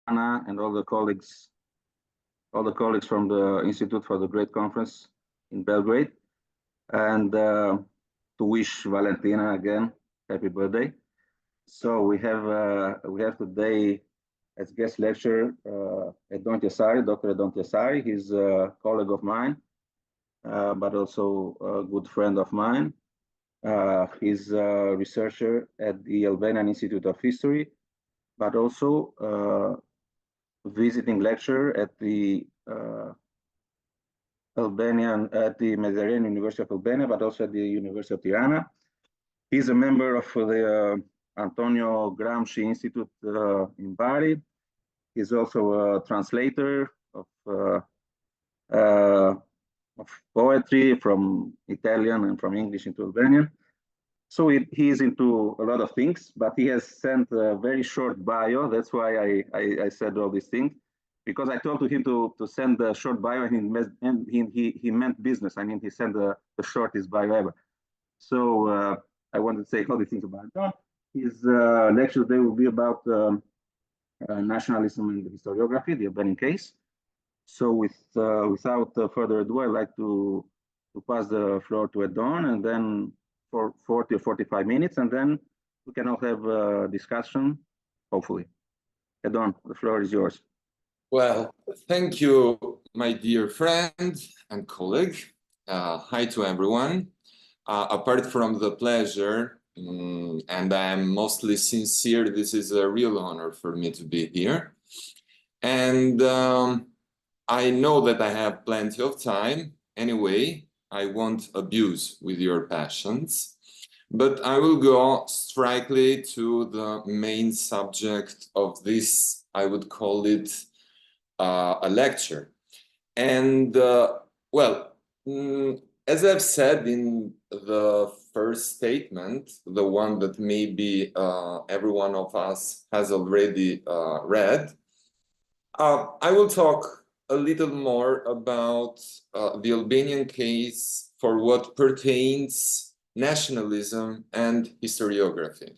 and all the colleagues from the Institute for the Great Conference in Belgrade, and to wish Valentina again happy birthday. So we have today as guest lecturer Edon Qesari, Dr. Edon Qesari. He's a colleague of mine, but also a good friend of mine. He's a researcher at the Albanian Institute of History, but also visiting lecturer at the Mediterranean University of Albania, but also at the University of Tirana. He's a member of the Antonio Gramsci Institute in Bari. He's also a translator of poetry from Italian and from English into Albanian. So he is into a lot of things, but he has sent a very short bio. That's why I said all these things, because I told him to send a short bio, and he meant business. I mean, he sent the shortest bio ever. So I wanted to say all these things about Edon. His lecture today will be about nationalism and historiography, the Albanian case. So without further ado, I'd like to pass the floor to Edon, and then for 40 or 45 minutes, and then we can all have a discussion, hopefully. Edon, the floor is yours. Well, thank you, my dear friend and colleague. Hi to everyone. Apart from the pleasure, and I'm mostly sincere, this is a real honor for me to be here. And I know that I have plenty of time. Anyway, I won't abuse with your passions, but I will go strictly to the main subject of this, I would call it a lecture. And well, as I've said in the first statement, the one that maybe every one of us has already read, I will talk a little more about the Albanian case for what pertains nationalism and historiography.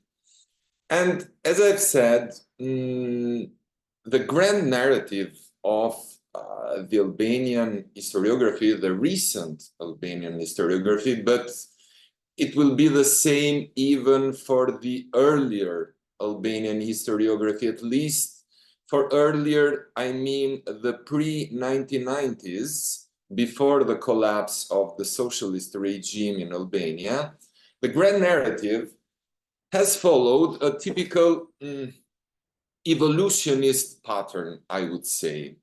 And as I've said, the grand narrative of the Albanian historiography, the recent Albanian historiography, but it will be the same even for the earlier Albanian historiography, at least for earlier, I mean the pre-1990s, before the collapse of the socialist regime in Albania. The grand narrative has followed a typical evolutionist pattern, I would say.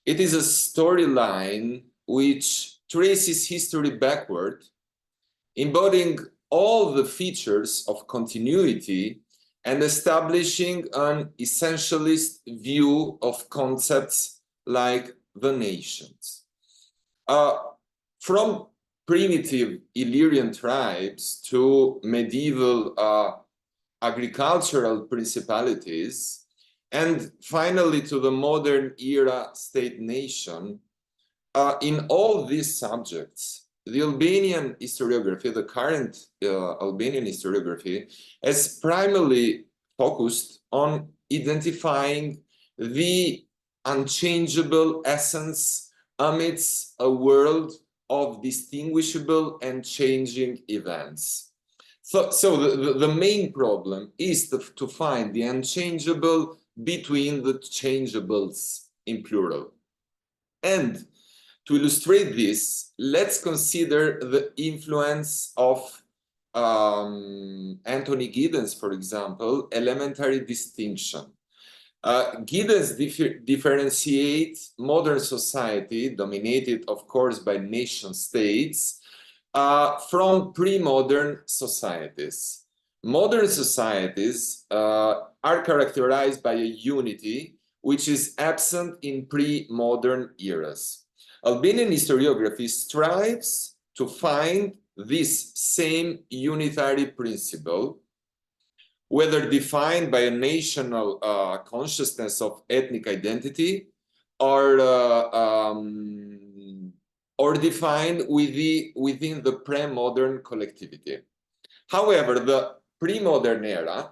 It is a storyline which traces history backward, embodying all the features of continuity and establishing an essentialist view of concepts like the nations. From primitive Illyrian tribes to medieval agricultural principalities, and finally to the modern era state-nation, in all these subjects, the Albanian historiography, the current Albanian historiography, has primarily focused on identifying the unchangeable essence amidst a world of distinguishable and changing events. So the main problem is to find the unchangeable between the changeables in plural. And to illustrate this, let's consider the influence of Anthony Giddens, for example, elementary distinction. Giddens differentiates modern society, dominated, of course, by nation states, from pre-modern societies. Modern societies are characterized by a unity which is absent in pre-modern eras. Albanian historiography strives to find this same unitary principle, whether defined by a national consciousness of ethnic identity or defined within the pre-modern collectivity. However, the pre-modern era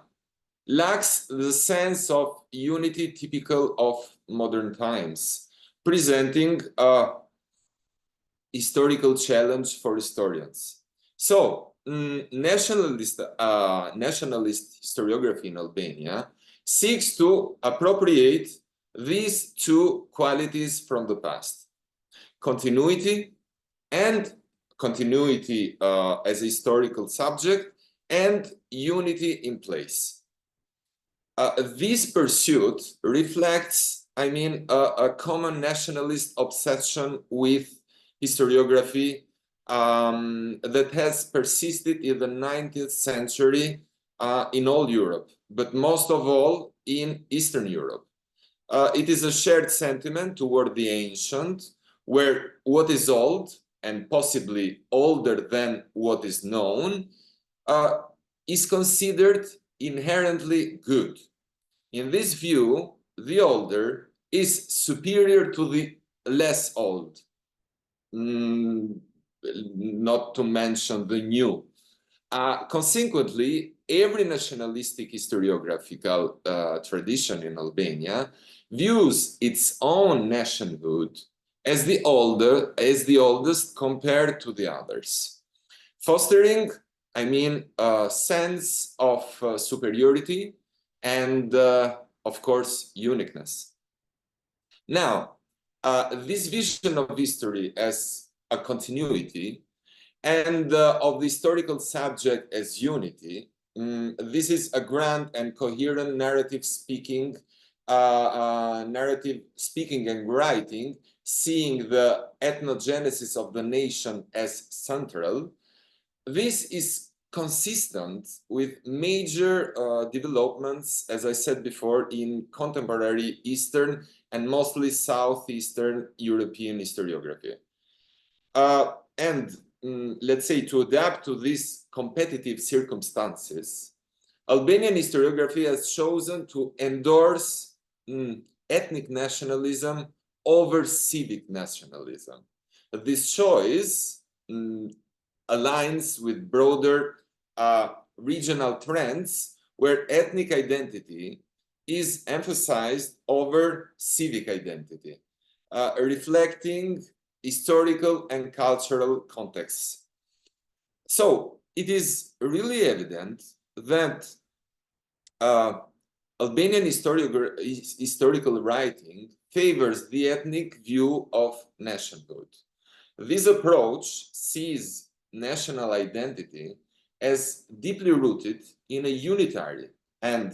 lacks the sense of unity typical of modern times, presenting a historical challenge for historians. So, nationalist historiography in Albania seeks to appropriate these two qualities from the past: continuity as a historical subject, and unity in place. This pursuit reflects, a common nationalist obsession with historiography that has persisted in the 19th century in all Europe, but most of all in Eastern Europe. It is a shared sentiment toward the ancient, where what is old and possibly older than what is known is considered inherently good. In this view, the older is superior to the less old, not to mention the new. Consequently, every nationalistic historiographical tradition in Albania views its own nationhood as the oldest compared to the others, fostering, a sense of superiority and, of course, uniqueness. Now, this vision of history as a continuity and of the historical subject as unity, this is a grand and coherent narrative speaking and writing, seeing the ethnogenesis of the nation as central. This is consistent with major developments, as I said before, in contemporary Eastern and mostly Southeastern European historiography. Let's say, to adapt to these competitive circumstances, Albanian historiography has chosen to endorse ethnic nationalism over civic nationalism. This choice aligns with broader regional trends where ethnic identity is emphasized over civic identity, reflecting historical and cultural contexts. So it is really evident that Albanian historical writing favors the ethnic view of nationhood. This approach sees national identity as deeply rooted in a unitary and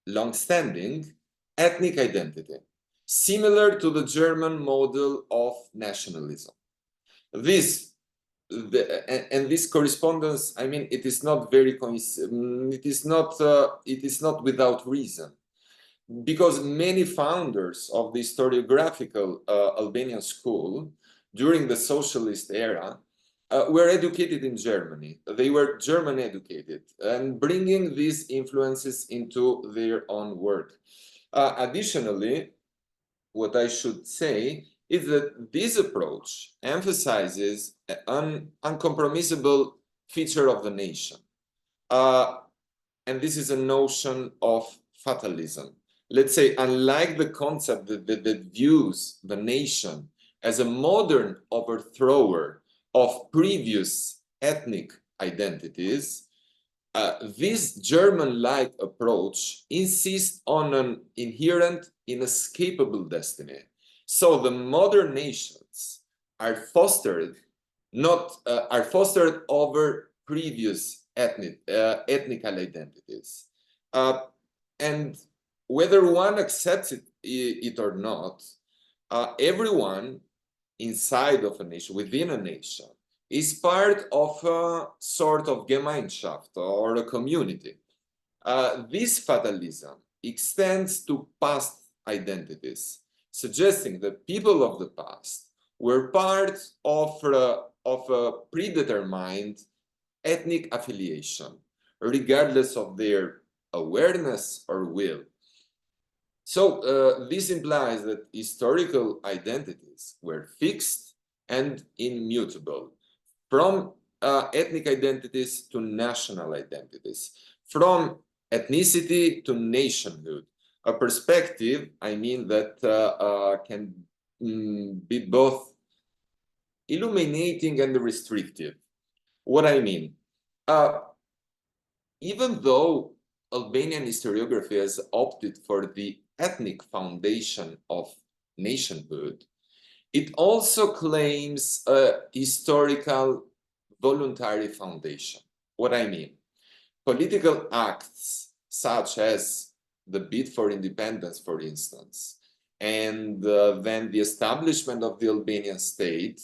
long-standing ethnic identity, similar to the German model of nationalism. This correspondence, it is not without reason, because many founders of the historiographical Albanian school during the socialist era were educated in Germany. They were German educated, and bringing these influences into their own work. Additionally, what I should say is that this approach emphasizes an uncompromisable feature of the nation. And this is a notion of fatalism. Let's say, unlike the concept that views the nation as a modern overthrower of previous ethnic identities, this German-like approach insists on an inherent, inescapable destiny. So the modern nations are fostered over previous ethnical identities, and whether one accepts it or not, everyone inside of a nation, within a nation, is part of a sort of Gemeinschaft, or a community. This fatalism extends to past identities, suggesting that people of the past were part of a predetermined ethnic affiliation, regardless of their awareness or will. So this implies that historical identities were fixed and immutable, from ethnic identities to national identities, from ethnicity to nationhood. A perspective, I mean, that can be both illuminating and restrictive. What I mean, even though Albanian historiography has opted for the ethnic foundation of nationhood, it also claims a historical voluntary foundation. What I mean, political acts such as the bid for independence, for instance, and then the establishment of the Albanian state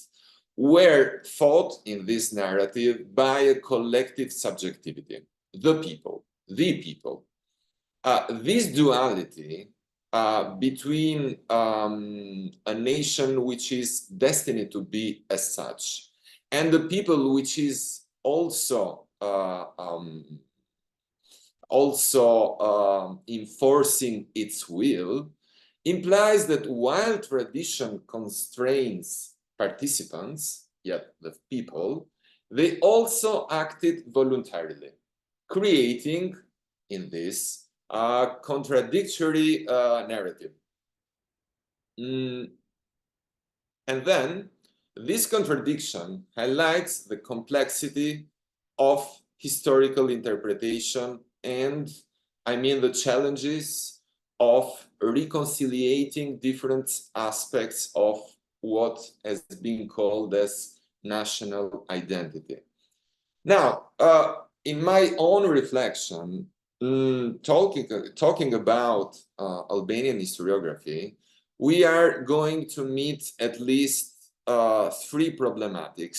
were fought in this narrative by a collective subjectivity, the people, the people. This duality between a nation which is destined to be as such and the people which is also enforcing its will implies that while tradition constrains participants, yet the people, they also acted voluntarily, creating in this a contradictory narrative. And then this contradiction highlights the complexity of historical interpretation and, I mean, the challenges of reconciliating different aspects of what has been called as national identity. Now, in my own reflection, talking about Albanian historiography, we are going to meet at least three problematic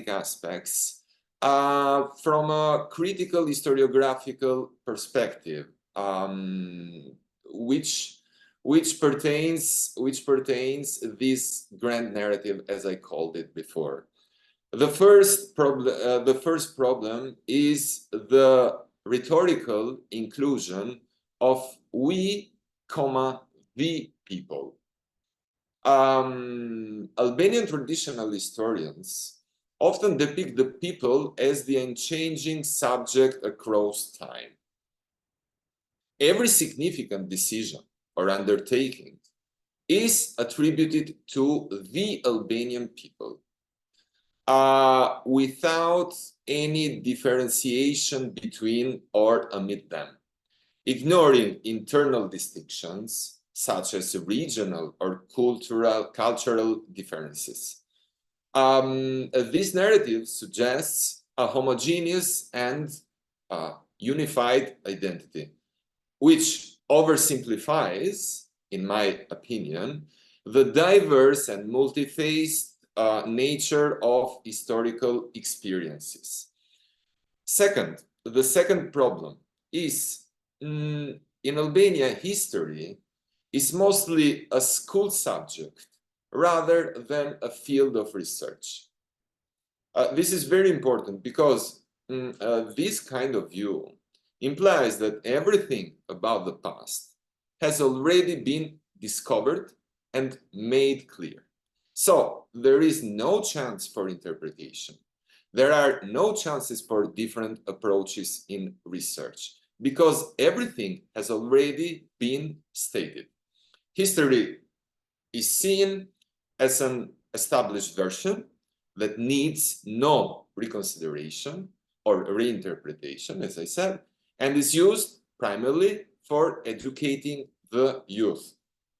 aspects from a critical historiographical perspective, which pertains this grand narrative, as I called it before. The first problem is the rhetorical inclusion of we, the people. Albanian traditional historians often depict the people as the unchanging subject across time. Every significant decision or undertaking is attributed to the Albanian people, without any differentiation between or amid them, ignoring internal distinctions such as regional or cultural differences. This narrative suggests a homogeneous and unified identity, which oversimplifies, in my opinion, the diverse and multi-faced nature of historical experiences. Second, the second problem is in Albania, history is mostly a school subject rather than a field of research. This is very important because this kind of view implies that everything about the past has already been discovered and made clear. So there is no chance for interpretation. There are no chances for different approaches in research because everything has already been stated. History is seen as an established version that needs no reconsideration or reinterpretation, as I said, and is used primarily for educating the youth,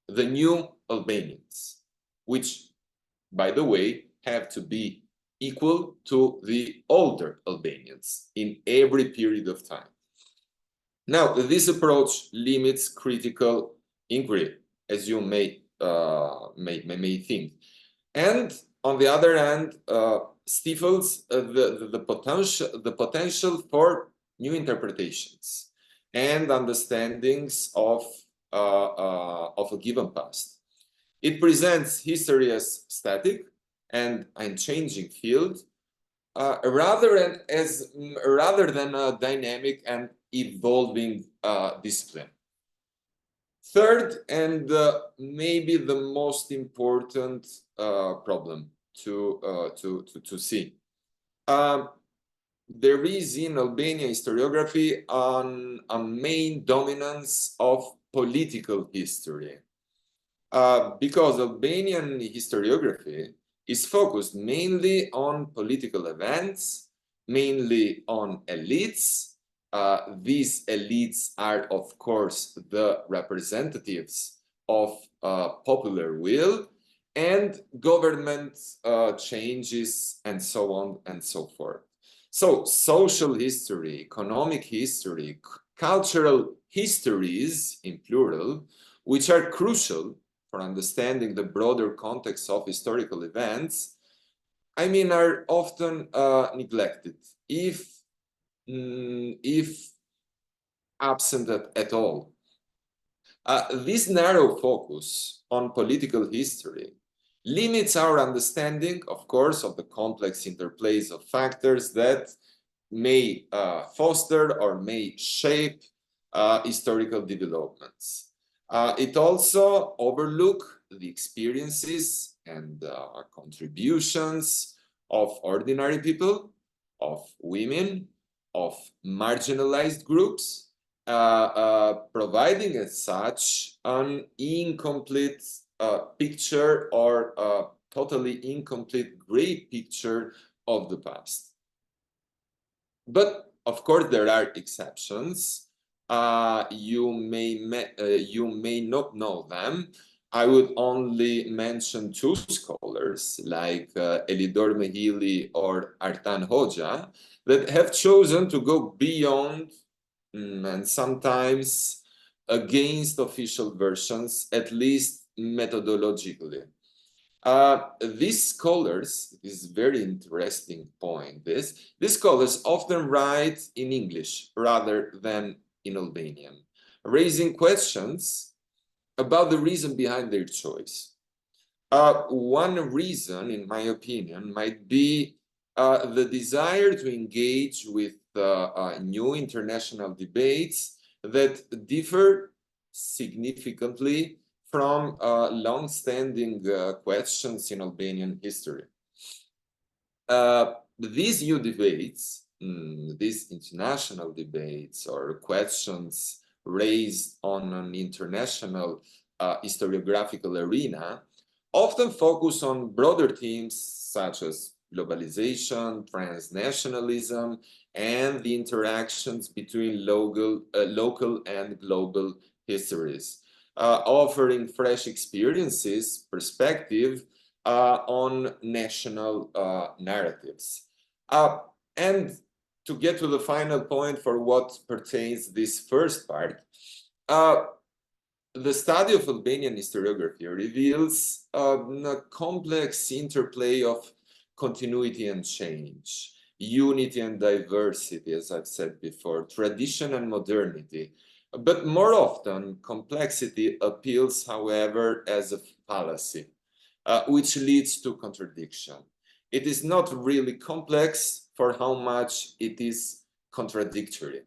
the new Albanians, which, by the way, have to be equal to the older Albanians in every period of time. Now, this approach limits critical inquiry, as you may think, and on the other hand, stifles the potential for new interpretations and understandings of a given past. It presents history as static and unchanging field, rather than a dynamic and evolving discipline. Third, and maybe the most important problem to see, there is in Albanian historiography a main dominance of political history. Because Albanian historiography is focused mainly on political events, mainly on elites. These elites are, of course, the representatives of popular will and government changes and so on and so forth. So social history, economic history, cultural histories in plural, which are crucial for understanding the broader context of historical events, I mean, are often neglected, if absent at all. This narrow focus on political history limits our understanding, of course, of the complex interplays of factors that may foster or may shape historical developments. It also overlooks the experiences and contributions of ordinary people, of women, of marginalized groups, providing as such an incomplete picture or a totally incomplete gray picture of the past. But of course, there are exceptions. You may not know them. I would only mention two scholars like Elidor Mehili or Artan Hoxha that have chosen to go beyond and sometimes against official versions, at least methodologically. These scholars, this is very interesting point, these scholars often write in English rather than in Albanian, raising questions about the reason behind their choice. One reason, in my opinion, might be the desire to engage with new international debates that differ significantly from long-standing questions in Albanian history. These new debates, these international debates or questions raised on an international historiographical arena often focus on broader themes such as globalization, transnationalism, and the interactions between local and global histories, offering fresh experiences, perspective on national narratives. And to get to the final point for what pertains this first part, the study of Albanian historiography reveals a complex interplay of continuity and change, unity and diversity, as I've said before, tradition and modernity. But more often, complexity appeals, however, as a fallacy, which leads to contradiction. It is not really complex for how much it is contradictory.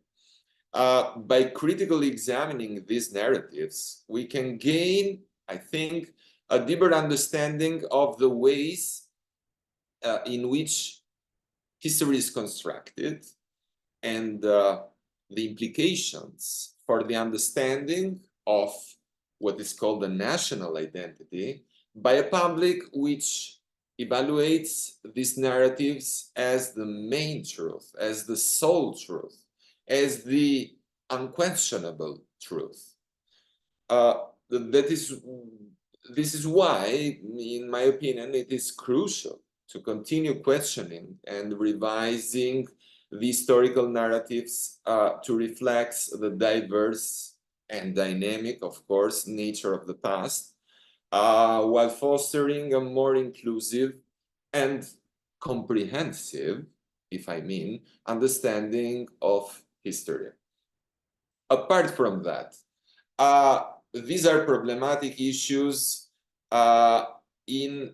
By critically examining these narratives, we can gain, I think, a deeper understanding of the ways in which history is constructed and the implications for the understanding of what is called the national identity by a public which evaluates these narratives as the main truth, as the sole truth, as the unquestionable truth. This is why, in my opinion, it is crucial to continue questioning and revising the historical narratives to reflect the diverse and dynamic, of course, nature of the past, while fostering a more inclusive and comprehensive, if I mean, understanding of history. Apart from that, these are problematic issues in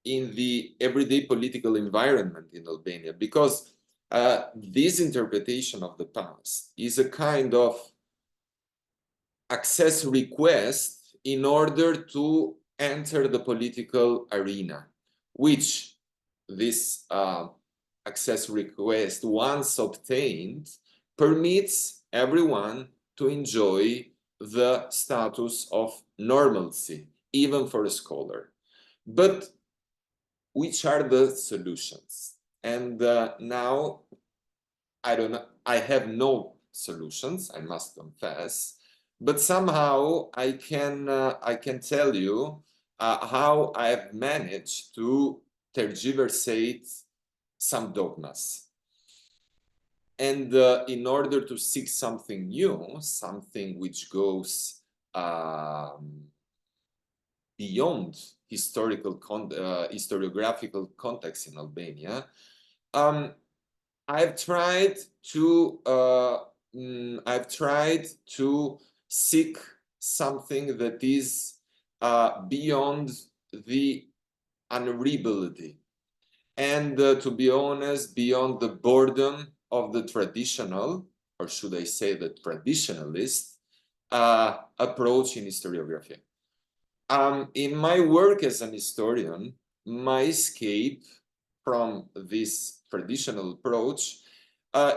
the everyday political environment in Albania, because this interpretation of the past is a kind of access request in order to enter the political arena, which this access request, once obtained, permits everyone to enjoy the status of normalcy, even for a scholar. But which are the solutions? And now, I don't know, I have no solutions, I must confess, but somehow I can tell you how I've managed to tergiversate some dogmas. And in order to seek something new, something which goes beyond historiographical context in Albania, I've tried to seek something that is beyond the unreadability, and to be honest, beyond the boredom of the traditional, or should I say the traditionalist, approach in historiography. In my work as an historian, my escape from this traditional approach,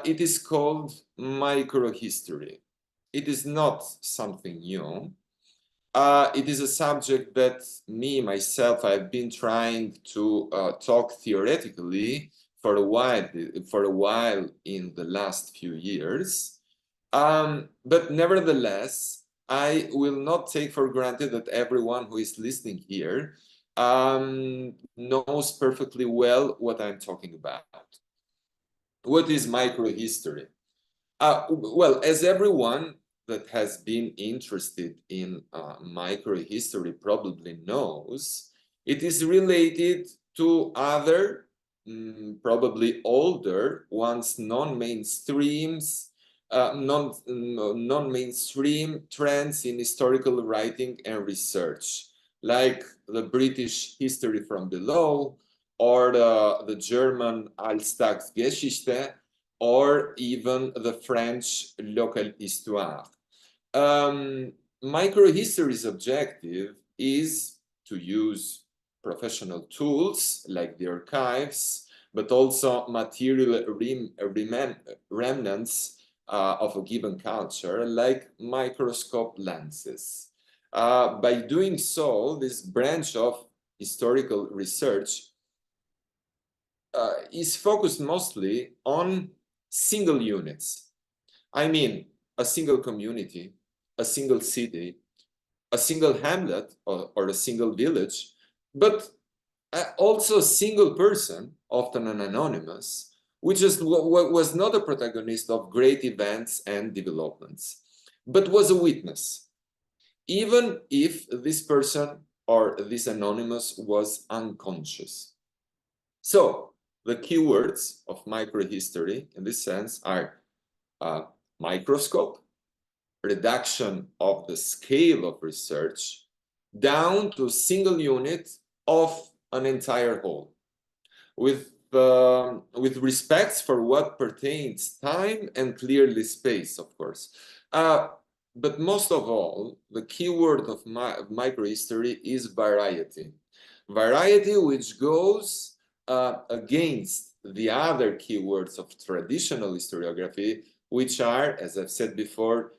it is called microhistory. It is not something new. It is a subject that myself, I've been trying to talk theoretically for a while in the last few years. But nevertheless, I will not take for granted that everyone who is listening here knows perfectly well what I'm talking about. What is microhistory? Well, as everyone that has been interested in microhistory probably knows, it is related to other, probably older, once non-mainstream trends in historical writing and research, like the British history from below, or the German Alltagsgeschichte, or even the French local histoire. Microhistory's objective is to use professional tools like the archives, but also material remnants of a given culture, like microscope lenses. By doing so, this branch of historical research is focused mostly on single units. I mean, a single community, a single city, a single hamlet, or a single village, but also a single person, often an anonymous, which was not a protagonist of great events and developments, but was a witness, even if this person or this anonymous was unconscious. So the keywords of microhistory in this sense are microscope, reduction of the scale of research down to a single unit of an entire whole, with respect for what pertains time and clearly space, of course. But most of all, the keyword of microhistory is variety. Variety which goes against the other keywords of traditional historiography, which are, as I've said before,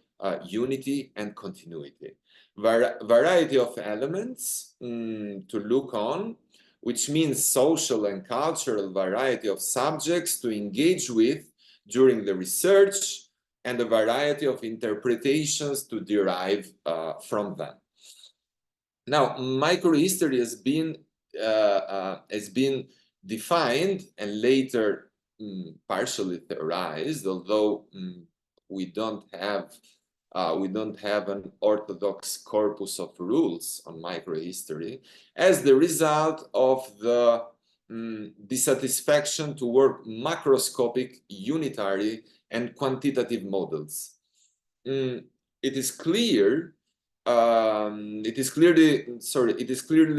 unity and continuity. Variety of elements to look on, which means social and cultural variety of subjects to engage with during the research, and a variety of interpretations to derive from them. Now, microhistory has been defined and later partially theorized, although we don't have an orthodox corpus of rules on microhistory, as the result of the dissatisfaction to work macroscopic, unitary, and quantitative models. It is clearly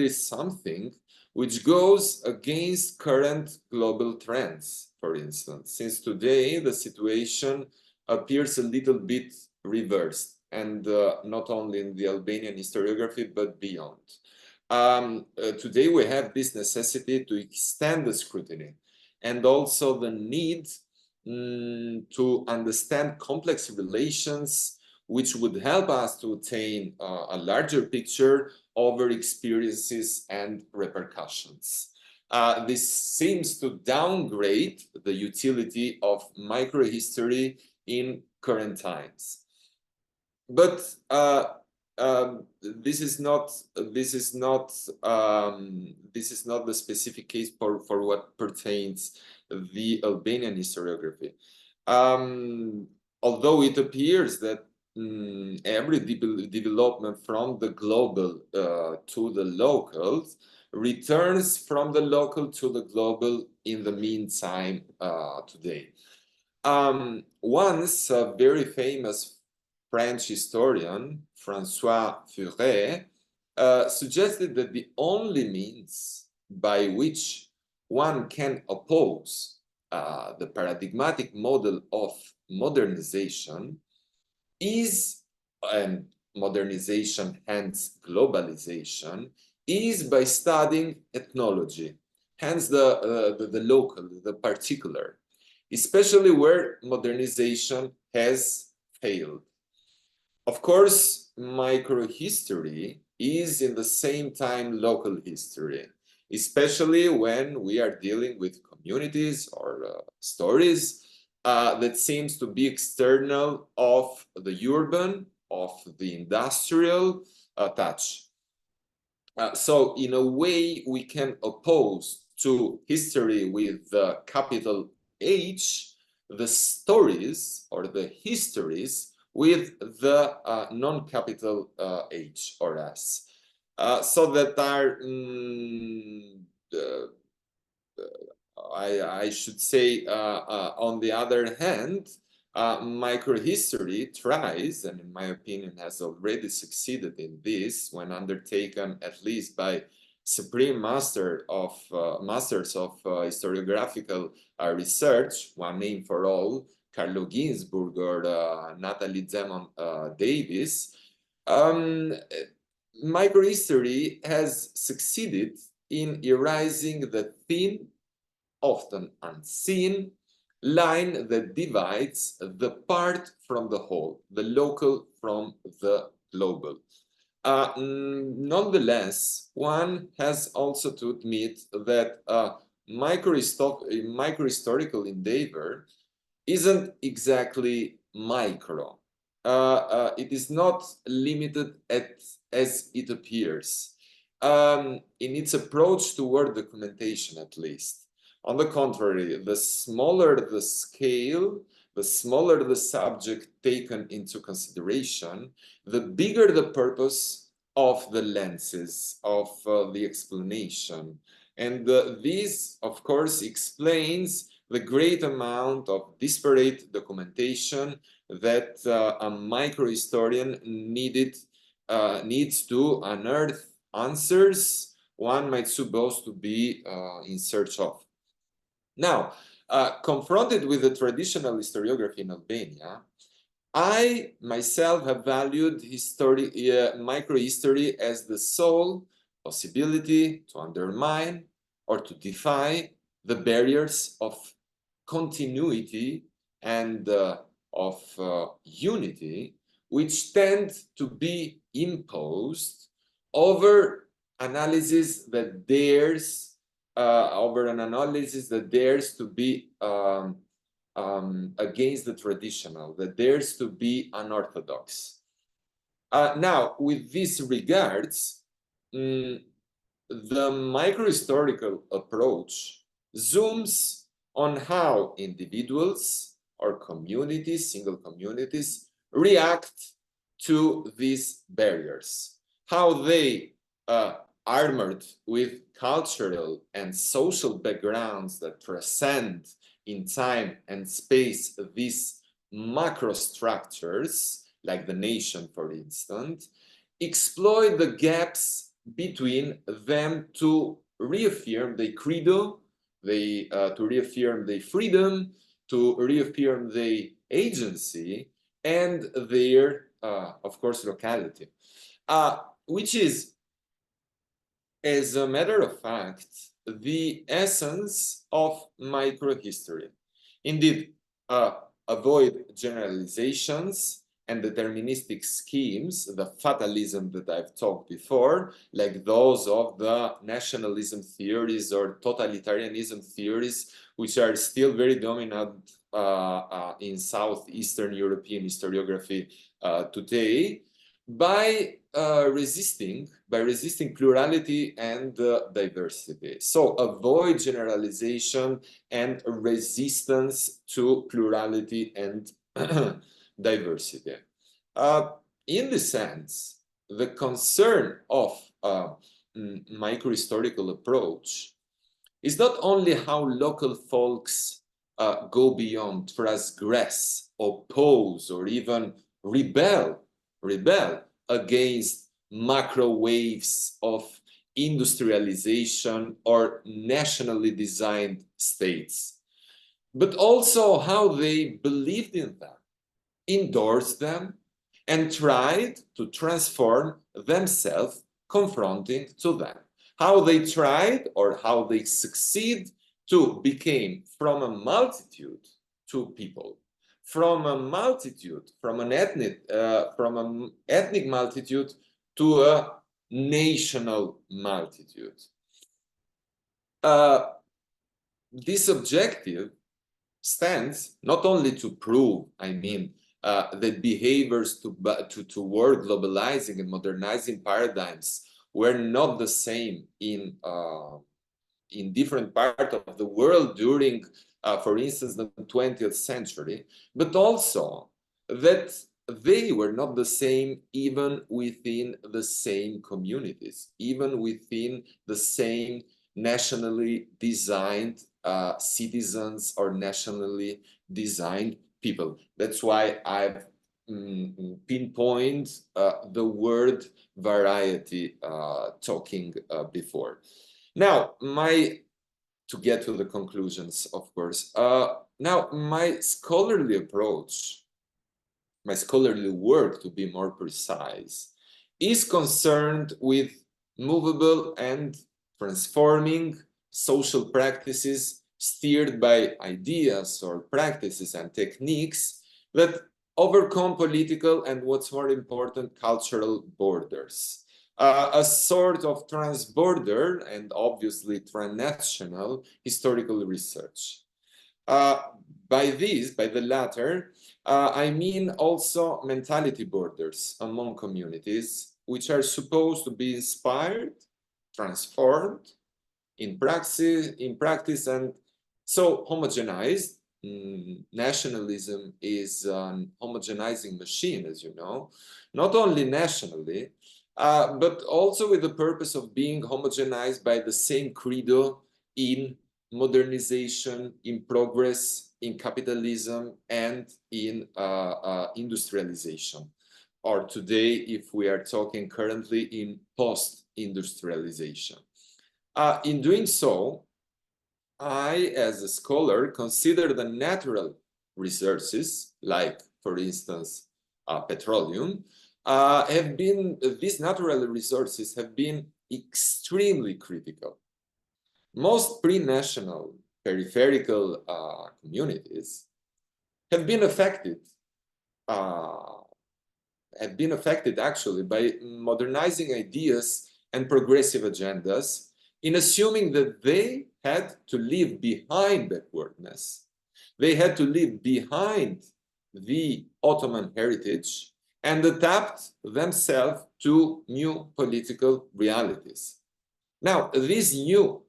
something which goes against current global trends, for instance, since today the situation appears a little bit reversed, and not only in the Albanian historiography, but beyond. Today we have this necessity to extend the scrutiny and also the need to understand complex relations, which would help us to attain a larger picture over experiences and repercussions. This seems to downgrade the utility of microhistory in current times. But this is not the specific case for what pertains the Albanian historiography. Although it appears that every development from the global to the local returns from the local to the global in the meantime today. Once a very famous French historian, François Furet, suggested that the only means by which one can oppose the paradigmatic model of modernization is, and modernization, hence globalization, is by studying ethnology, hence the local, the particular, especially where modernization has failed. Of course, microhistory is in the same time local history, especially when we are dealing with communities or stories that seems to be external of the urban, of the industrial touch. So in a way, we can oppose to history with the capital H, the stories or the histories with the non-capital H or S. So that are, I should say, on the other hand, microhistory tries, and in my opinion has already succeeded in this when undertaken at least by supreme masters of historiographical research, one name for all, Carlo Ginzburg or Natalie Zemon Davis. Microhistory has succeeded in erasing the thin, often unseen, line that divides the part from the whole, the local from the global. Nonetheless, one has also to admit that microhistorical endeavor isn't exactly micro. It is not limited as it appears in its approach toward documentation, at least. On the contrary, the smaller the scale, the smaller the subject taken into consideration, the bigger the purpose of the lenses of the explanation. And this, of course, explains the great amount of disparate documentation that a microhistorian needs to unearth answers one might suppose to be in search of. Now, confronted with the traditional historiography in Albania, I myself have valued microhistory as the sole possibility to undermine or to defy the barriers of continuity and of unity, which tend to be imposed over analysis that dares to be against the traditional, that dares to be unorthodox. Now, with these regards, the microhistorical approach zooms on how individuals or communities, single communities, react to these barriers, how they armored with cultural and social backgrounds that transcend in time and space these macro structures, like the nation, for instance, exploit the gaps between them to reaffirm their credo, to reaffirm their freedom, to reaffirm their agency, and their, of course, locality, which is, as a matter of fact, the essence of microhistory. Indeed, avoid generalizations and deterministic schemes, the fatalism that I've talked before, like those of the nationalism theories or totalitarianism theories, which are still very dominant in Southeastern European historiography today, by resisting plurality and diversity. So avoid generalization and resistance to plurality and diversity. In this sense, the concern of microhistorical approach is not only how local folks go beyond, transgress, oppose, or even rebel against macro waves of industrialization or nationally designed states, but also how they believed in them, endorsed them, and tried to transform themselves confronting to them. How they tried or how they succeed to become from a multitude to people, from a multitude, from an ethnic multitude to a national multitude. This objective stands not only to prove, that behaviors toward globalizing and modernizing paradigms were not the same in different parts of the world during, for instance, the 20th century, but also that they were not the same even within the same communities, even within the same nationally designed citizens or nationally designed people. That's why I've pinpointed the word variety talking before. Now, to get to the conclusions, of course. Now, my scholarly approach, my scholarly work, to be more precise, is concerned with movable and transforming social practices steered by ideas or practices and techniques that overcome political and, what's more important, cultural borders. A sort of transborder and obviously transnational historical research. By the latter, I mean also mentality borders among communities, which are supposed to be inspired, transformed in practice, and so homogenized. Nationalism is an homogenizing machine, as you know, not only nationally, but also with the purpose of being homogenized by the same credo in modernization, in progress, in capitalism, and in industrialization. Or today, if we are talking currently, in post-industrialization. In doing so, I, as a scholar, consider the natural resources, like, for instance, petroleum, these natural resources have been extremely critical. Most pre-national peripheral communities have been affected actually by modernizing ideas and progressive agendas, in assuming that they had to leave behind backwardness. They had to leave behind the Ottoman heritage and adapt themselves to new political realities. Now, these new,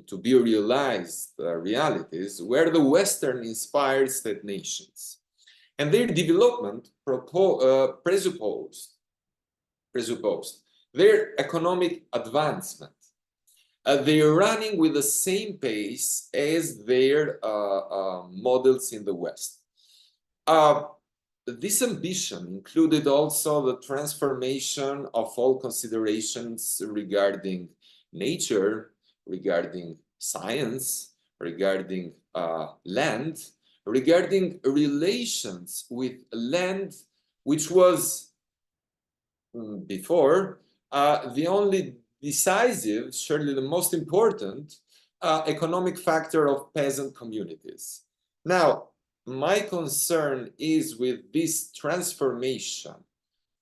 to be realized realities were the Western-inspired state nations, and their development presupposed their economic advancement. They're running with the same pace as their models in the West. This ambition included also the transformation of all considerations regarding nature, regarding science, regarding land, regarding relations with land, which was before the only decisive, surely the most important, economic factor of peasant communities. Now, my concern is with this transformation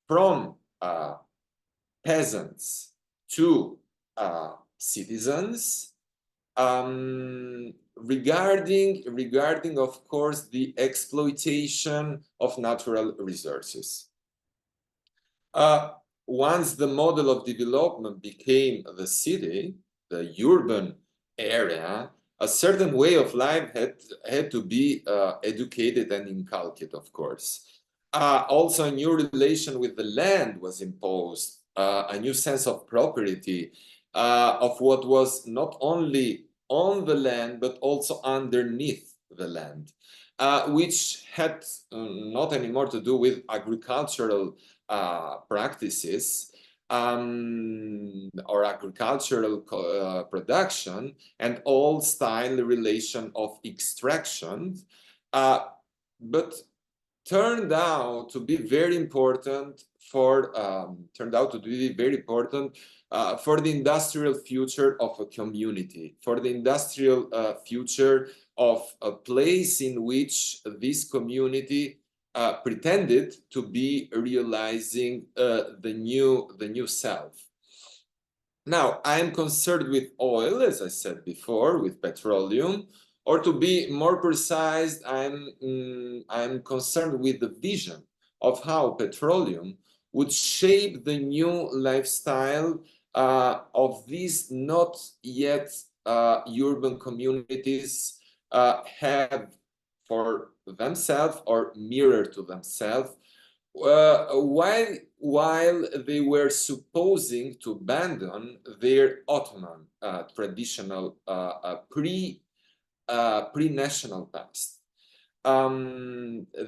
from peasants to citizens, regarding, of course, the exploitation of natural resources. Once the model of development became the city, the urban area, a certain way of life had to be educated and inculcated, of course. Also, a new relation with the land was imposed, a new sense of property, of what was not only on the land, but also underneath the land, which had not anymore to do with agricultural practices or agricultural production and old style relation of extraction, but turned out to be very important for for the industrial future of a community, for the industrial future of a place in which this community pretended to be realizing the new self. Now, I am concerned with oil, as I said before, with petroleum, or to be more precise, I'm concerned with the vision of how petroleum would shape the new lifestyle of these not yet urban communities have for themselves or mirror to themselves, while they were supposing to abandon their Ottoman traditional pre-national past.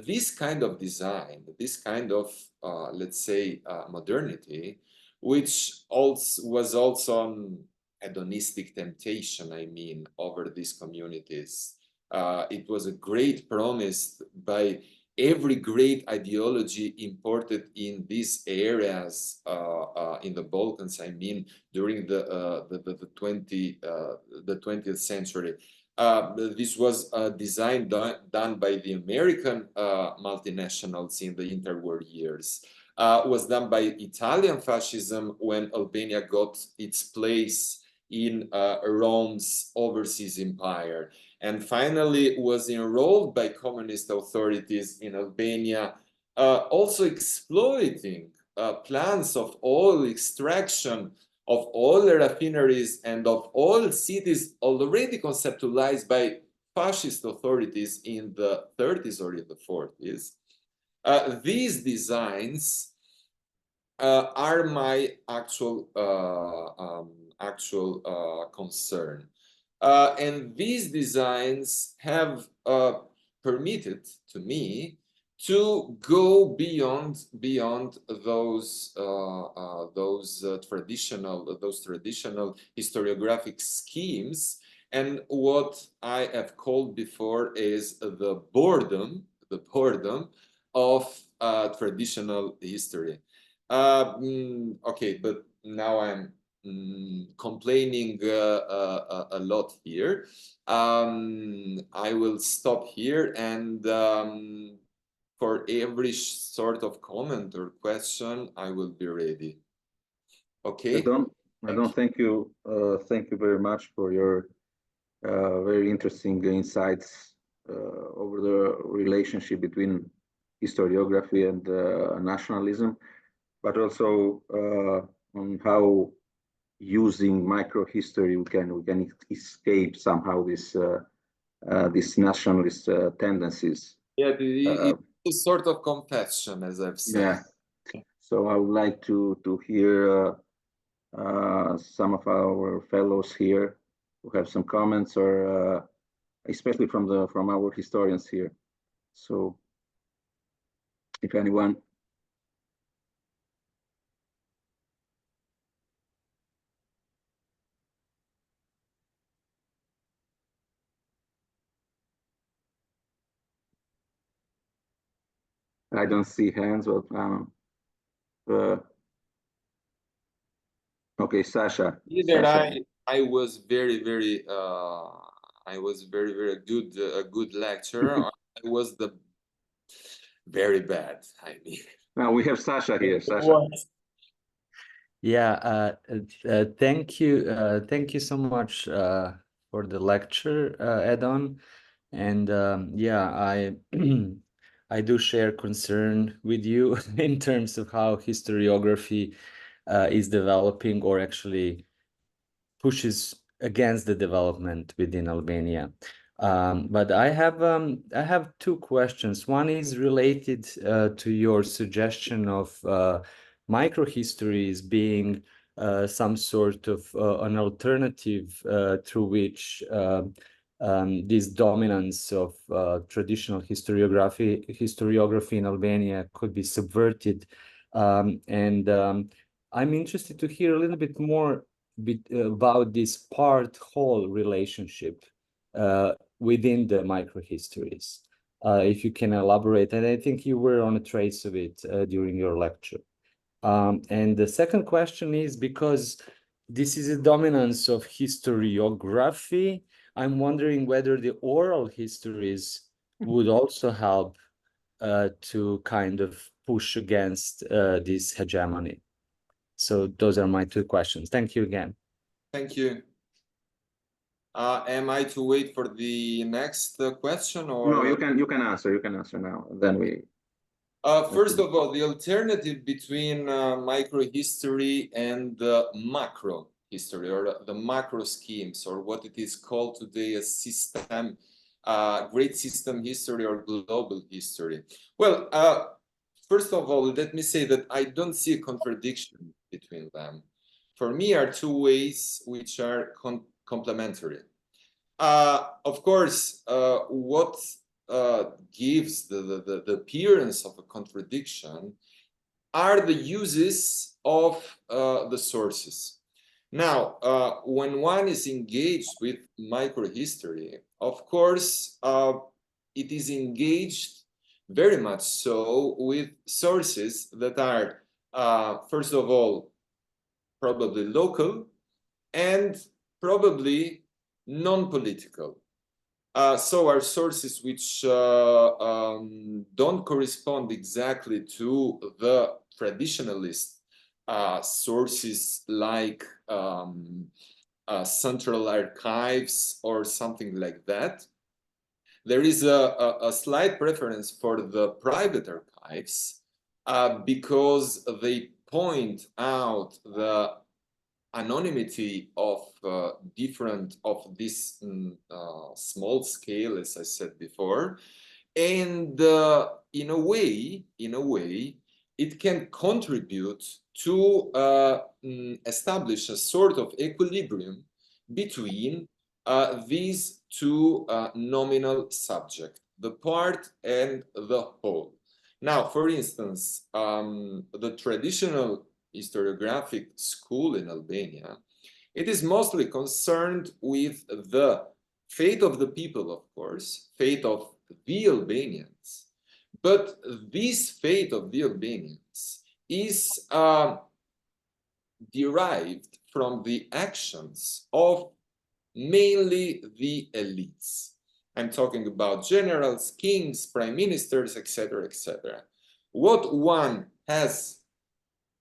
This kind of design, this kind of let's say modernity, which was also an hedonistic temptation, I mean, over these communities. It was a great promise by every great ideology imported in these areas in the Balkans, I mean, during the 20th century. This was a design done by the American multinationals in the interwar years. Was done by Italian fascism when Albania got its place in Rome's overseas empire, and finally was enrolled by communist authorities in Albania, also exploiting plans of oil extraction, of oil refineries, and of oil cities already conceptualized by fascist authorities in the 30s or in the 40s. These designs are my actual concern. And these designs have permitted to me to go beyond those traditional historiographic schemes, and what I have called before is the boredom of traditional history. Okay, but now I'm complaining a lot here. I will stop here, and for every sort of comment or question, I will be ready. Okay. Edon, thank you very much for your very interesting insights over the relationship between historiography and nationalism, but also on how using microhistory we can escape somehow this nationalist tendencies. Yeah, it's a sort of confession, as I've said. Yeah. So I would like to hear some of our fellows here who have some comments, or especially from our historians here. So if anyone. I don't see hands, but Okay, Sasha. Either Sasha. I was very very good a good lecturer, or I was the very bad. I mean, Now we have Sasha here. Sasha. Yeah, thank you so much for the lecture, Edon. And yeah, I I do share concern with you in terms of how historiography is developing, or actually pushes against the development within Albania. But I have two questions. One is related to your suggestion of microhistories being some sort of an alternative through which this dominance of traditional historiography in Albania could be subverted. I'm interested to hear a little bit more about this part-whole relationship within the microhistories. If you can elaborate, and I think you were on a trace of it during your lecture. And the second question is, because this is a dominance of historiography, I'm wondering whether the oral histories would also help to kind of push against this hegemony. So those are my two questions. Thank you again. thank you. Am I to wait for the next question, or No, you can answer. You can answer now. Then we. First of all, the alternative between microhistory and macro history, or the macro schemes, or what it is called today as system, great system history or global history. Well, first of all, let me say that I don't see a contradiction between them. For me, are two ways which are complementary. Of course, what gives the appearance of a contradiction are the uses of the sources. Now, when one is engaged with microhistory, of course, it is engaged very much so with sources that are, first of all, probably local and probably non-political. So are sources which don't correspond exactly to the traditionalist sources like central archives or something like that. There is a slight preference for the private archives because they point out the anonymity of different of this small scale, as I said before, and in a way, it can contribute to establish a sort of equilibrium between these two nominal subjects, the part and the whole. Now, for instance, the traditional historiographic school in Albania, it is mostly concerned with the fate of the people, of course, fate of the Albanians. But this fate of the Albanians is derived from the actions of mainly the elites. I'm talking about generals, kings, prime ministers, etc., etc. What one has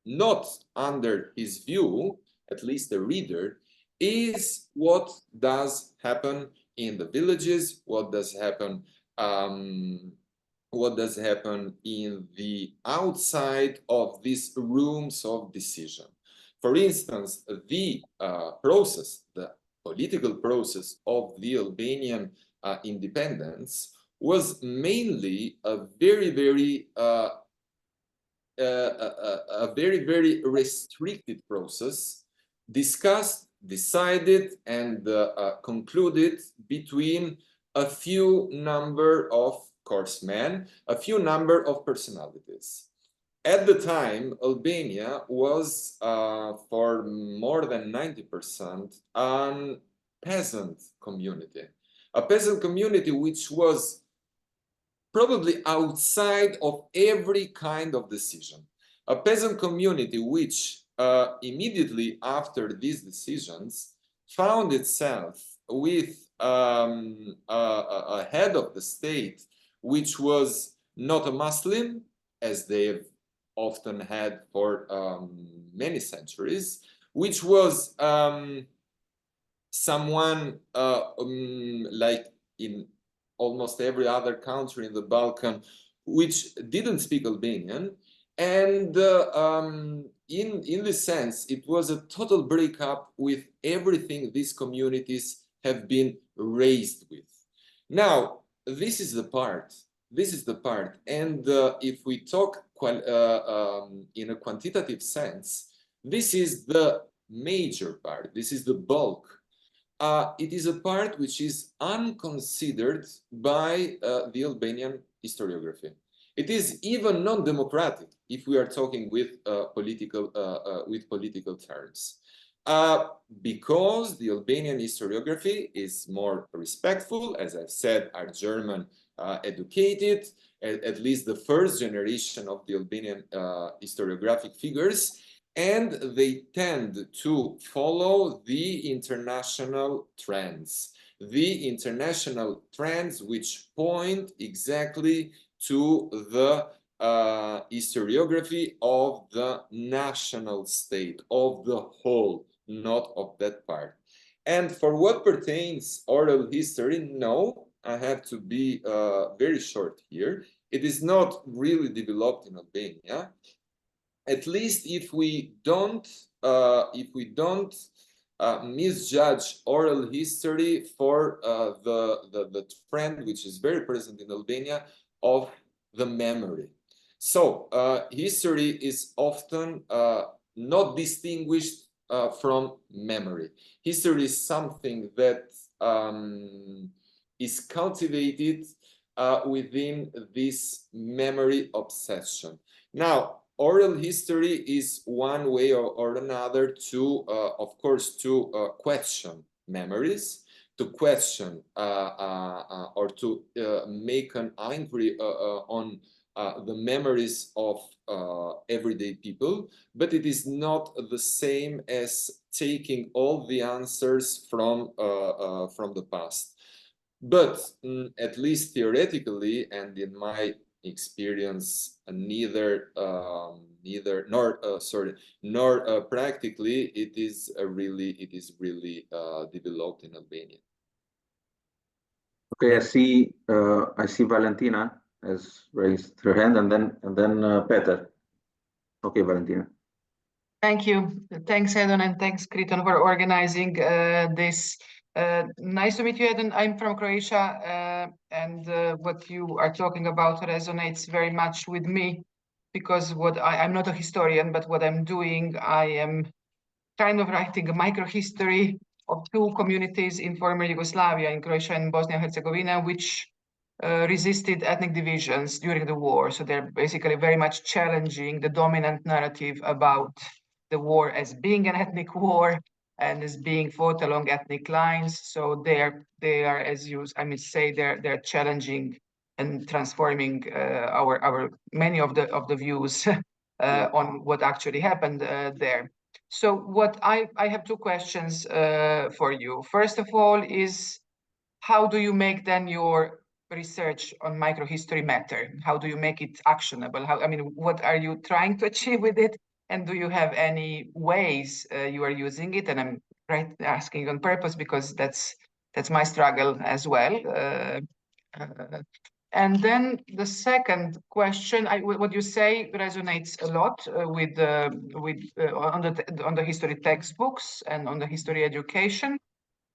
not under his view, at least the reader, is what does happen in the villages, what does happen in the outside of these rooms of decision. For instance, the process, the political process of the Albanian independence was mainly a very very restricted process, discussed, decided, and concluded between a few number of coursemen, a few number of personalities. At the time, Albania was, for more than 90%, a peasant community. A peasant community which was probably outside of every kind of decision. A peasant community which immediately after these decisions found itself with a head of the state which was not a Muslim, as they've often had for many centuries, which was someone like in almost every other country in the Balkan, which didn't speak Albanian. And in this sense, it was a total breakup with everything these communities have been raised with. Now, this is the part. This is the part. And if we talk in a quantitative sense, this is the major part. This is the bulk. It is a part which is unconsidered by the Albanian historiography. It is even non-democratic if we are talking with political terms, because the Albanian historiography is more respectful. As I've said, are German educated, at least the first generation of the Albanian historiographic figures, and they tend to follow the international trends. The international trends which point exactly to the historiography of the national state, of the whole, not of that part. And for what pertains oral history, no, I have to be very short here. It is not really developed in Albania, at least if we don't misjudge oral history for the trend which is very present in Albania of the memory. So history is often not distinguished from memory. History is something that is cultivated within this memory obsession. Now, oral history is one way or another to, of course, to question memories, to question or to make an inquiry on the memories of everyday people, but it is not the same as taking all the answers from the past. But at least theoretically, and in my experience, neither practically, it is really developed in Albania. Okay, I see Valentina has raised her hand, and then Peter. Okay, Valentina. Thank you. Thanks, Edon, and thanks, Kriton, for organizing this. Nice to meet you, Edon. I'm from Croatia, and what you are talking about resonates very much with me, because I'm not a historian, but what I'm doing, I am kind of writing a microhistory of two communities in former Yugoslavia, in Croatia and Bosnia and Herzegovina, which resisted ethnic divisions during the war. So they're basically very much challenging the dominant narrative about the war as being an ethnic war and as being fought along ethnic lines. So they are, as you, I mean, say, they're challenging and transforming our many of the views on what actually happened there. So what I have two questions for you. First of all is, how do you make then your research on microhistory matter? How do you make it actionable? I mean, what are you trying to achieve with it? And do you have any ways you are using it? And I'm asking on purpose because that's my struggle as well. And then the second question, what you say resonates a lot on the history textbooks and on the history education.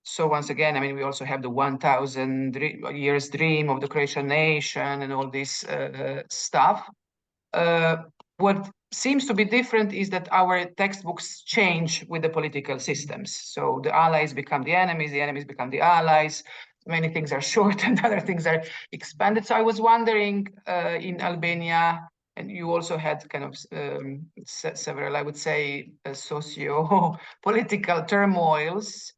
So once again, I mean, we also have the 1,000 years dream of the Croatian nation and all this stuff. What seems to be different is that our textbooks change with the political systems. So the allies become the enemies become the allies. Many things are shortened, other things are expanded. So I was wondering in Albania, and you also had kind of several, I would say, socio-political turmoils.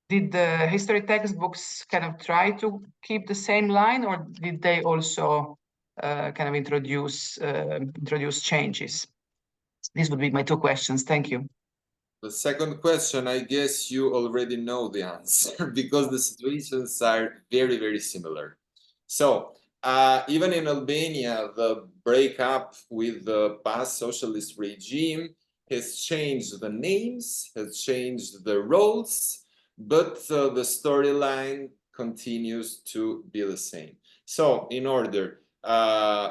Did the history textbooks kind of try to keep the same line, or did they also kind of introduce changes? These would be my two questions. Thank you. The second question, I guess you already know the answer because the situations are very, very similar. So even in Albania, the breakup with the past socialist regime has changed the names, has changed the roles, but the storyline continues to be the same. So in order,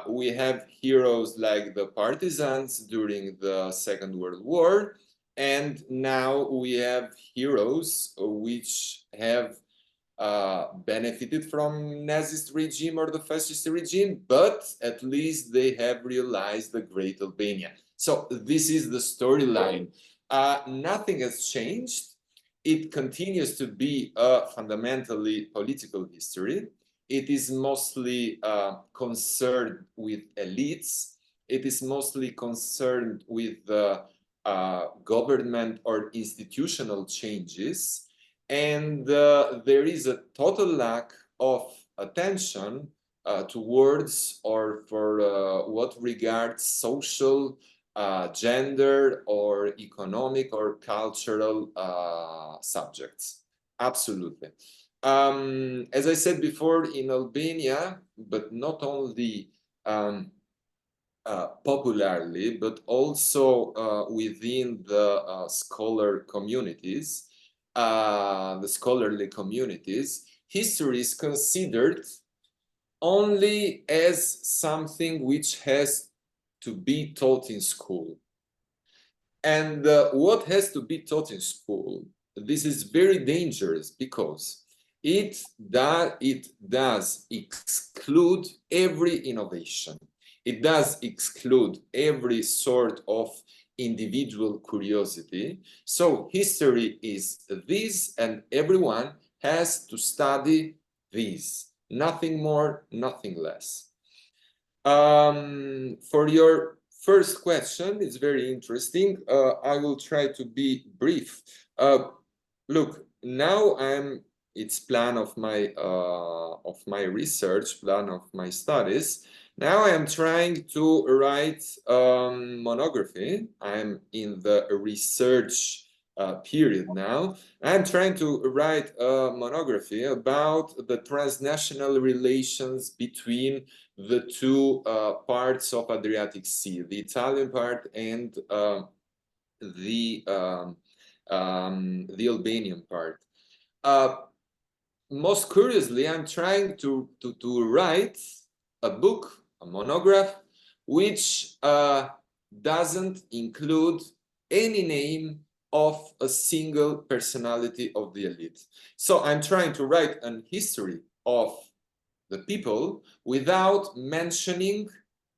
we have heroes like the partisans during the Second World War, and now we have heroes which have benefited from Nazist regime or the fascist regime, but at least they have realized the Great Albania. So this is the storyline. Nothing has changed. It continues to be a fundamentally political history. It is mostly concerned with elites. It is mostly concerned with government or institutional changes. And there is a total lack of attention towards or for what regards social, gender, or economic or cultural subjects. Absolutely. As I said before, in Albania, but not only popularly, but also within the scholar communities, the scholarly communities, history is considered only as something which has to be taught in school. And what has to be taught in school, this is very dangerous because it does exclude every innovation. It does exclude every sort of individual curiosity. So history is this, and everyone has to study this. Nothing more, nothing less. For your first question, it's very interesting. I will try to be brief. Look, now it's plan of my research, plan of my studies. Now I am trying to write monography. I'm in the research period now. I'm trying to write a monography about the transnational relations between the two parts of Adriatic Sea, the Italian part and the Albanian part. Most curiously, I'm trying to write a book, a monograph, which doesn't include any name of a single personality of the elite. So I'm trying to write an history of the people without mentioning,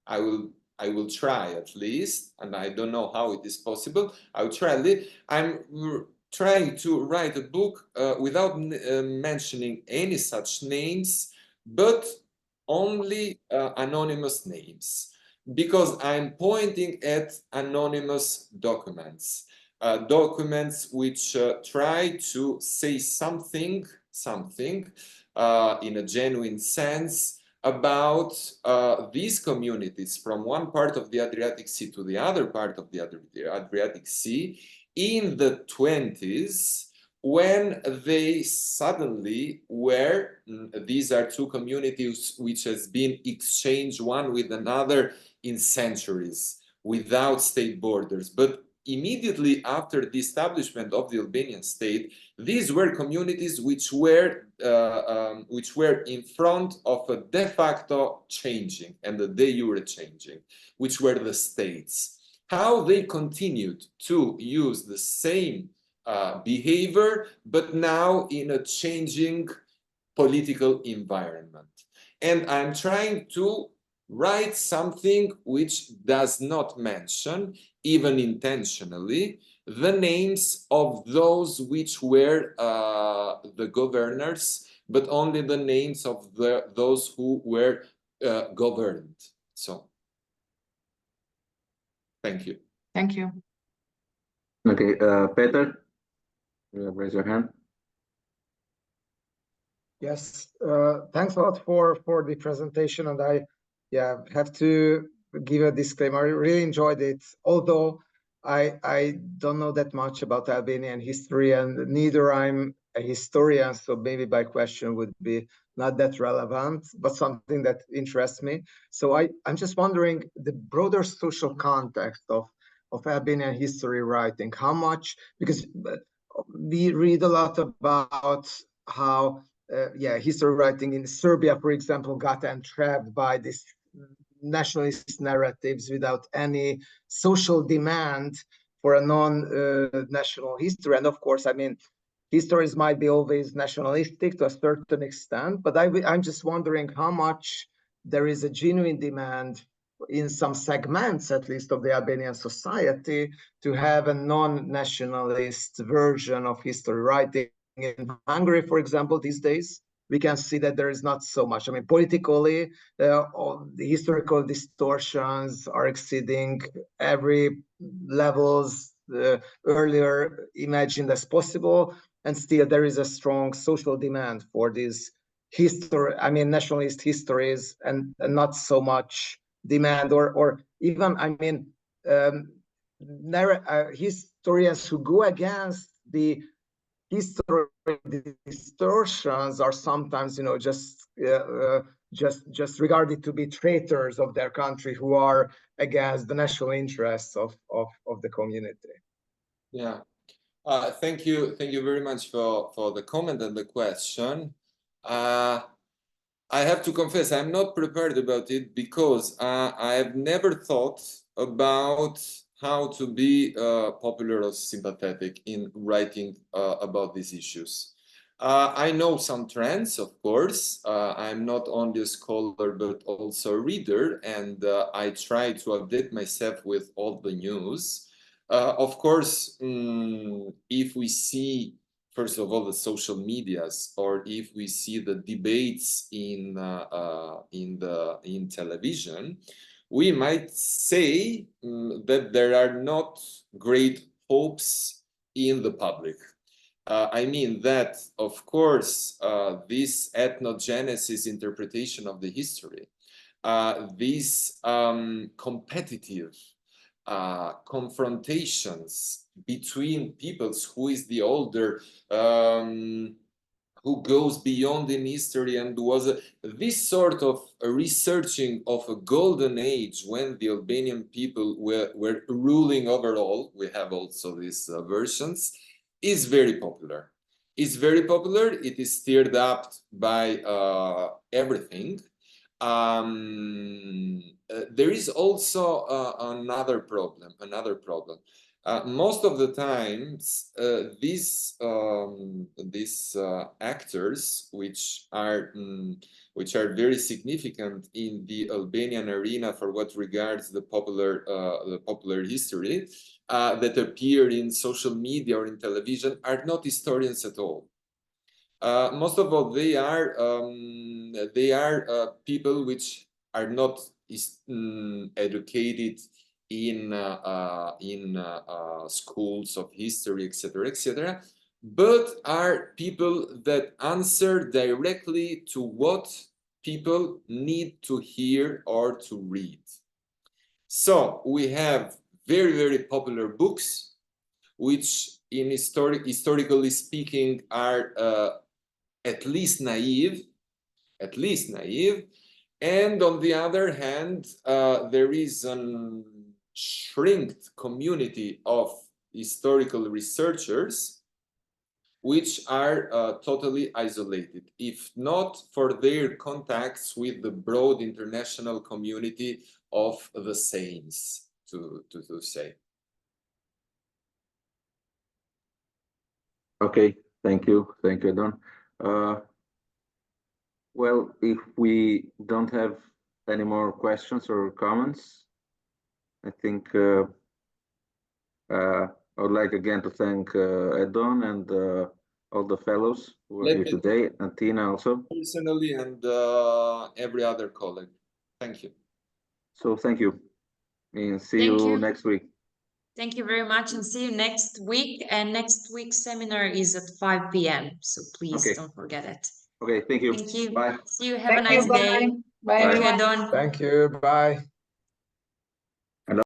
I will try at least, and I don't know how it is possible. I will try. I'm trying to write a book without mentioning any such names, but only anonymous names, because I'm pointing at anonymous documents, documents which try to say something in a genuine sense about these communities from one part of the Adriatic Sea to the other part of the Adriatic Sea in the 20s, when they suddenly were, these are two communities which has been exchanged one with another in centuries without state borders. But immediately after the establishment of the Albanian state, these were communities which were in front of a de facto changing and a de jure changing, which were the states. How they continued to use the same behavior, but now in a changing political environment. And I'm trying to write something which does not mention, even intentionally, the names of those which were the governors, but only the names of those who were governed. So, thank you. Thank you. Okay, Peter, raise your hand. Yes, thanks a lot for the presentation, and I have to give a disclaimer. I really enjoyed it, although I don't know that much about Albanian history, and neither I'm a historian, so maybe my question would be not that relevant, but something that interests me. So I'm just wondering the broader social context of Albanian history writing, how much, because we read a lot about how history writing in Serbia, for example, got entrapped by this nationalist narratives without any social demand for a non-national history. And of course, I mean, histories might be always nationalistic to a certain extent, but I'm just wondering how much there is a genuine demand in some segments, at least, of the Albanian society to have a non-nationalist version of history writing. In Hungary, for example, these days, we can see that there is not so much. I mean, politically, the historical distortions are exceeding every levels earlier imagined as possible, and still there is a strong social demand for these nationalist histories, and not so much demand or even, I mean, historians who go against the history distortions are sometimes, you know, just regarded to be traitors of their country who are against the national interests of the community. Yeah. Thank you very much for the comment and the question. I have to confess, I'm not prepared about it because I have never thought about how to be popular or sympathetic in writing about these issues. I know some trends, of course. I'm not only a scholar, but also a reader, and I try to update myself with all the news. Of course, if we see, first of all, the social medias, or if we see the debates in television, we might say that there are not great hopes in the public. I mean that, of course, this ethnogenesis interpretation of the history, these competitive confrontations between peoples, who is the older, who goes beyond in history, and was this sort of researching of a golden age when the Albanian people were ruling overall. We have also these versions, is very popular. It's very popular. It is stirred up by everything. There is also another problem. Most of the times, these actors, which are very significant in the Albanian arena for what regards the popular history, that appear in social media or in television, are not historians at all. Most of all, they are people which are not educated in schools of history, etc., but are people that answer directly to what people need to hear or to read. So we have very, very popular books, which in historically speaking are at least naive, and on the other hand, there is a shrinked community of historical researchers which are totally isolated, if not for their contacts with the broad international community of the saints, to say. Okay, thank you, Edon. Well, if we don't have any more questions or comments, I think I would like again to thank Edon and all the fellows who are here today, and Tina also. Personally, and every other colleague. Thank you. So thank you, and see you next week. Thank you very much, and see you next week. And next week's seminar is at 5 p.m. So please don't forget it. Okay, thank you. Thank you. Bye. See you. Have a nice day. Bye. Thank you, Edon. Thank you. Bye.